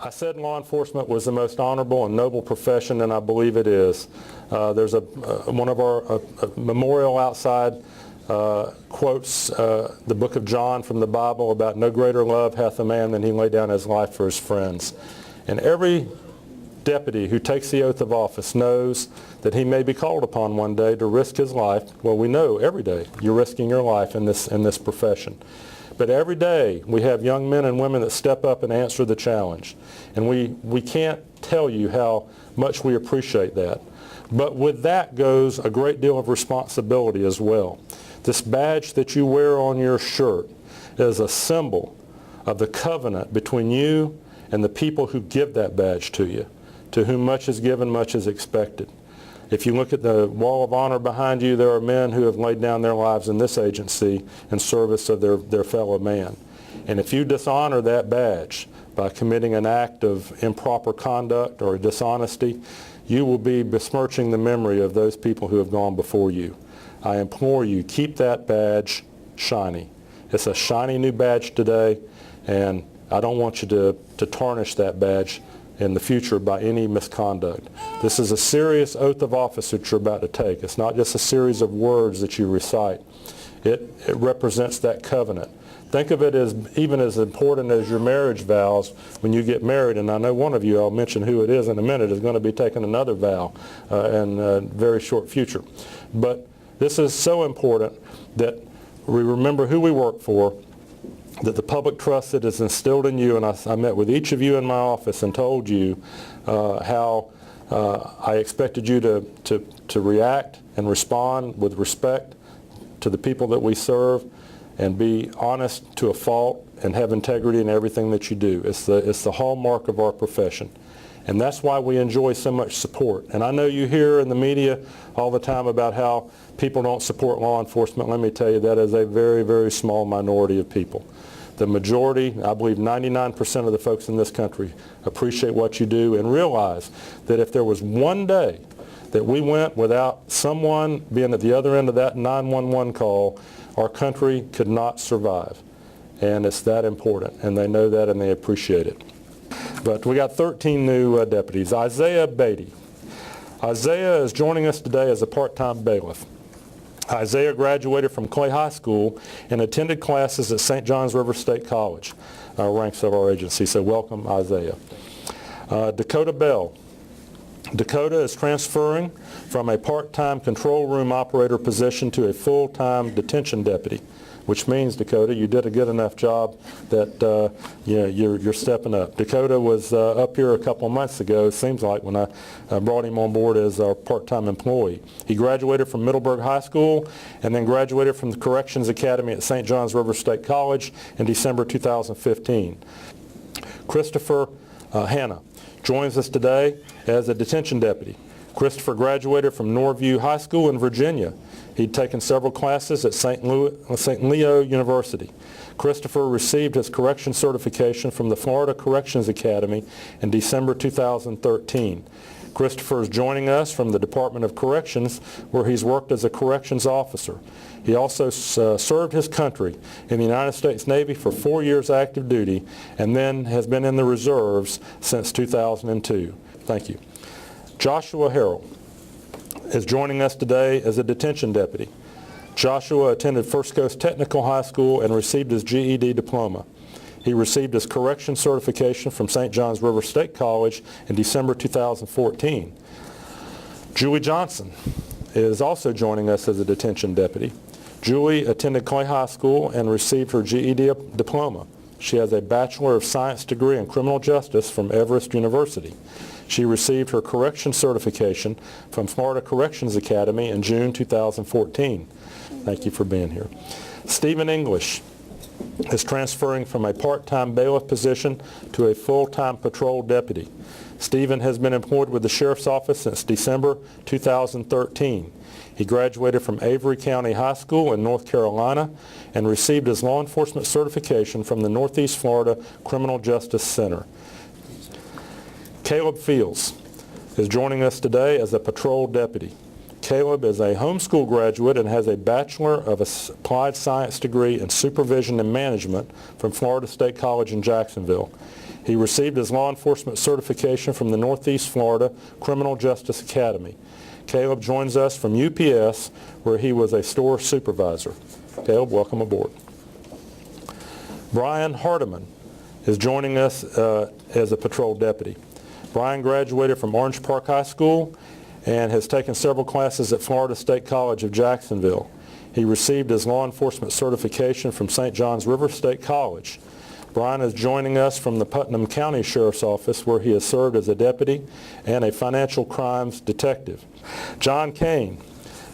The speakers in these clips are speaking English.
I said law enforcement was the most honorable and noble profession, and I believe it is. There's one of our memorial outside quotes the book of John from the Bible about no greater love hath a man than he lay down his life for his friends. And every deputy who takes the oath of office knows that he may be called upon one day to risk his life. Well, we know every day you're risking your life in this profession. But every day we have young men and women that step up and answer the challenge. And we can't tell you how much we appreciate that. But with that goes a great deal of responsibility as well. This badge that you wear on your shirt is a symbol of the covenant between you and the people who give that badge to you. To whom much is given, much is expected. If you look at the wall of honor behind you, there are men who have laid down their lives in this agency in service of their fellow man. And if you dishonor that badge by committing an act of improper conduct or dishonesty, you will be besmirching the memory of those people who have gone before you. I implore you, keep that badge shiny. It's a shiny new badge today, and I don't want you to tarnish that badge in the future by any misconduct. This is a serious oath of office that you're about to take. It's not just a series of words that you recite. It represents that covenant. Think of it as even as important as your marriage vows when you get married, and I know one of you, I'll mention who it is in a minute, is going to be taking another vow in a very short future. But this is so important that we remember who we work for, that the public trust that is instilled in you, and I met with each of you in my office and told you how I expected you to react and respond with respect to the people that we serve and be honest to a fault and have integrity in everything that you do. It's the hallmark of our profession. And that's why we enjoy so much support. And I know you hear in the media all the time about how people don't support law enforcement. Let me tell you, that is a very, very small minority of people. The majority, I believe 99% of the folks in this country appreciate what you do and realize that if there was one day that we went without someone being at the other end of that 911 call, our country could not survive. And it's that important, and they know that and they appreciate it. But we got 13 new deputies. Isaiah Beatty. Isaiah is joining us today as a part-time bailiff. Isaiah graduated from Clay High School and attended classes at St. John's River State College, ranks of our agency. So welcome, Isaiah. Dakota Bell. Dakota is transferring from a part-time control room operator position to a full-time detention deputy, which means, Dakota, you did a good enough job that you're stepping up. Dakota was up here a couple of months ago, it seems like, when I brought him on board as our part-time employee. He graduated from Middleburg High School and then graduated from the Corrections Academy at St. John's River State College in December 2015. Christopher Hanna joins us today as a detention deputy. Christopher graduated from Norview High School in Virginia. He'd taken several classes at St. Leo University. Christopher received his correction certification from the Florida Corrections Academy in December 2013. Christopher is joining us from the Department of Corrections, where he's worked as a corrections officer. He also served his country in the United States Navy for 4 years active duty and then has been in the reserves since 2002. Thank you. Joshua Harrell is joining us today as a detention deputy. Joshua attended First Coast Technical High School and received his GED diploma. He received his correction certification from St. John's River State College in December 2014. Julie Johnson is also joining us as a detention deputy. Julie attended Clay High School and received her GED diploma. She has a Bachelor of Science degree in Criminal Justice from Everest University. She received her correction certification from Florida Corrections Academy in June 2014. Thank you for being here. Stephen English is transferring from a part-time bailiff position to a full-time patrol deputy. Stephen has been employed with the Sheriff's Office since December 2013. He graduated from Avery County High School in North Carolina and received his law enforcement certification from the Northeast Florida Criminal Justice Center. Caleb Fields is joining us today as a patrol deputy. Caleb is a homeschool graduate and has a Bachelor of Applied Science degree in Supervision and Management from Florida State College in Jacksonville. He received his law enforcement certification from the Northeast Florida Criminal Justice Academy. Caleb joins us from UPS, where he was a store supervisor. Caleb, welcome aboard. Brian Hardiman is joining us as a patrol deputy. Brian graduated from Orange Park High School and has taken several classes at Florida State College of Jacksonville. He received his law enforcement certification from St. Johns River State College. Brian is joining us from the Putnam County Sheriff's Office, where he has served as a deputy and a financial crimes detective. John Kane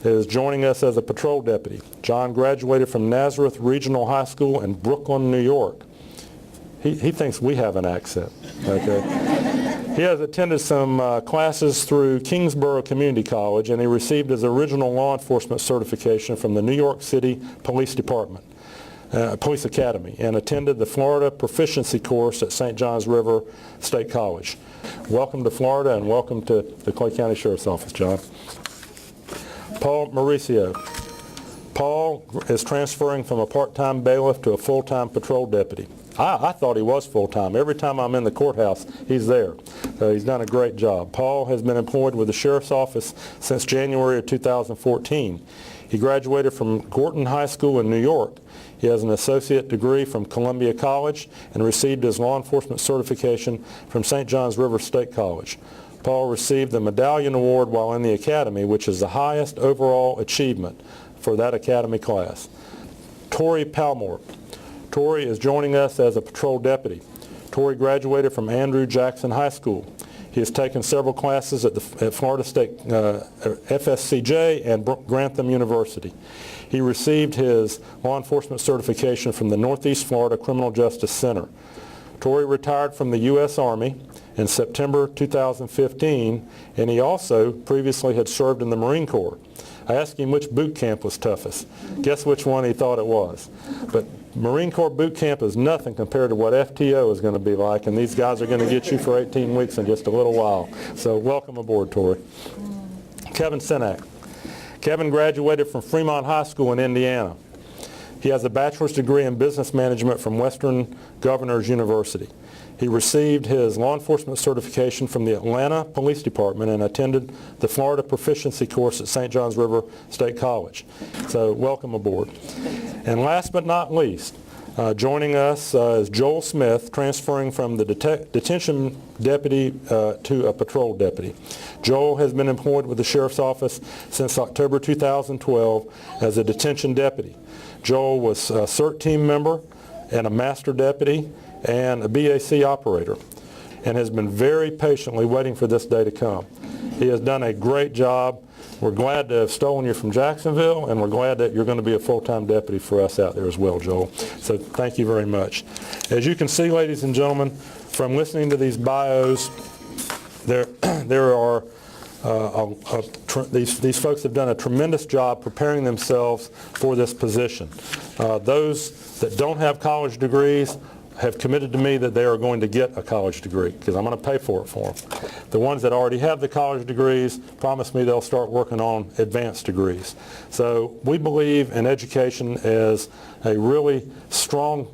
is joining us as a patrol deputy. John graduated from Nazareth Regional High School in Brooklyn, New York. He thinks we have an accent. Okay. He has attended some classes through Kingsborough Community College, and he received his original law enforcement certification from the New York City Police Department. Police Academy, and attended the Florida Proficiency course at St. Johns River State College. Welcome to Florida and welcome to the Clay County Sheriff's Office, John. Paul Mauricio. Paul is transferring from a part-time bailiff to a full-time patrol deputy. I thought he was full-time. Every time I'm in the courthouse, he's there. So he's done a great job. Paul has been employed with the Sheriff's Office since January of 2014. He graduated from Gorton High School in New York. He has an associate degree from Columbia College and received his law enforcement certification from St. Johns River State College. Paul received the Medallion Award while in the Academy, which is the highest overall achievement for that Academy class. Tori Palmore. Tori is joining us as a patrol deputy. Tori graduated from Andrew Jackson High School. He has taken several classes at Florida State FSCJ and Grantham University. He received his law enforcement certification from the Northeast Florida Criminal Justice Center. Tori retired from the U.S. Army in September 2015, and he also previously had served in the Marine Corps. I asked him which boot camp was toughest. Guess which one he thought it was. But Marine Corps boot camp is nothing compared to what FTO is going to be like, and these guys are going to get you for 18 weeks in just a little while. So welcome aboard, Tori. Kevin Sinak. Kevin graduated from Fremont High School in Indiana. He has a bachelor's degree in business management from Western Governors University. He received his law enforcement certification from the Atlanta Police Department and attended the Florida Proficiency course at St. Johns River State College. So welcome aboard. And last but not least, joining us is Joel Smith, transferring from the detention deputy to a patrol deputy. Joel has been employed with the Sheriff's Office since October 2012 as a detention deputy. Joel was a CERT team member and a master deputy and a BAC operator, and has been very patiently waiting for this day to come. He has done a great job. We're glad to have stolen you from Jacksonville, and we're glad that you're going to be a full-time deputy for us out there as well, Joel. So thank you very much. As you can see, ladies and gentlemen, from listening to these bios, there are these folks have done a tremendous job preparing themselves for this position. Those that don't have college degrees have committed to me that they are going to get a college degree because I'm going to pay for it for them. The ones that already have the college degrees promise me they'll start working on advanced degrees. So we believe in education as a really strong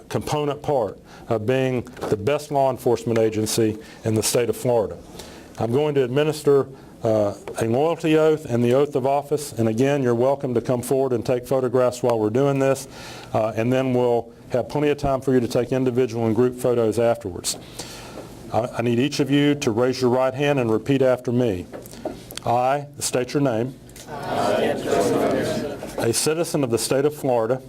component part of being the best law enforcement agency in the state of Florida. I'm going to administer a loyalty oath and the oath of office, and again, you're welcome to come forward and take photographs while we're doing this, and then we'll have plenty of time for you to take individual and group photos afterwards. I need each of you to raise your right hand and repeat after me. I, state your name, a citizen of the state of Florida,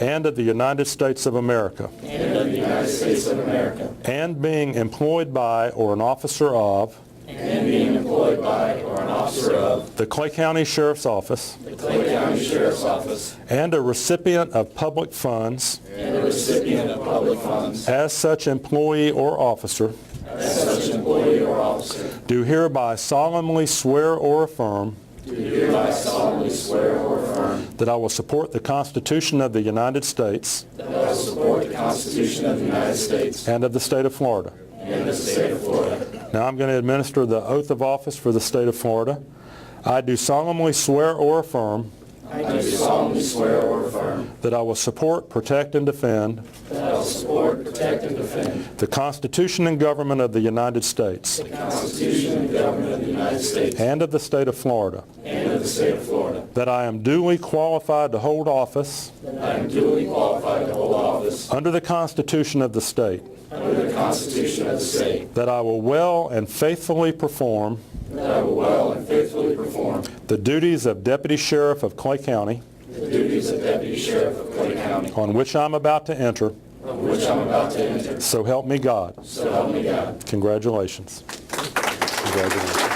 and of the United States of America, and being employed by or an officer of the Clay County Sheriff's Office, and a recipient of public funds, as such employee or officer, do hereby solemnly swear or affirm that I will support the Constitution of the United States and of the state of Florida. Now I'm going to administer the oath of office for the state of Florida. I do solemnly swear or affirm I do solemnly swear or affirm that I will support, protect, and defend that I will support, protect, and defend the Constitution and government of the United States the Constitution and government of the United States and of the state of Florida, and of the state of Florida, that I am duly qualified to hold office that I am duly qualified to hold office under the Constitution of the state, under the Constitution of the state, that I will well and faithfully perform that I will well and faithfully perform the duties of Deputy Sheriff of Clay County, the duties of Deputy Sheriff of Clay County, on which I'm about to enter, on which I'm about to enter. so help me God. So help me God. Congratulations. Congratulations.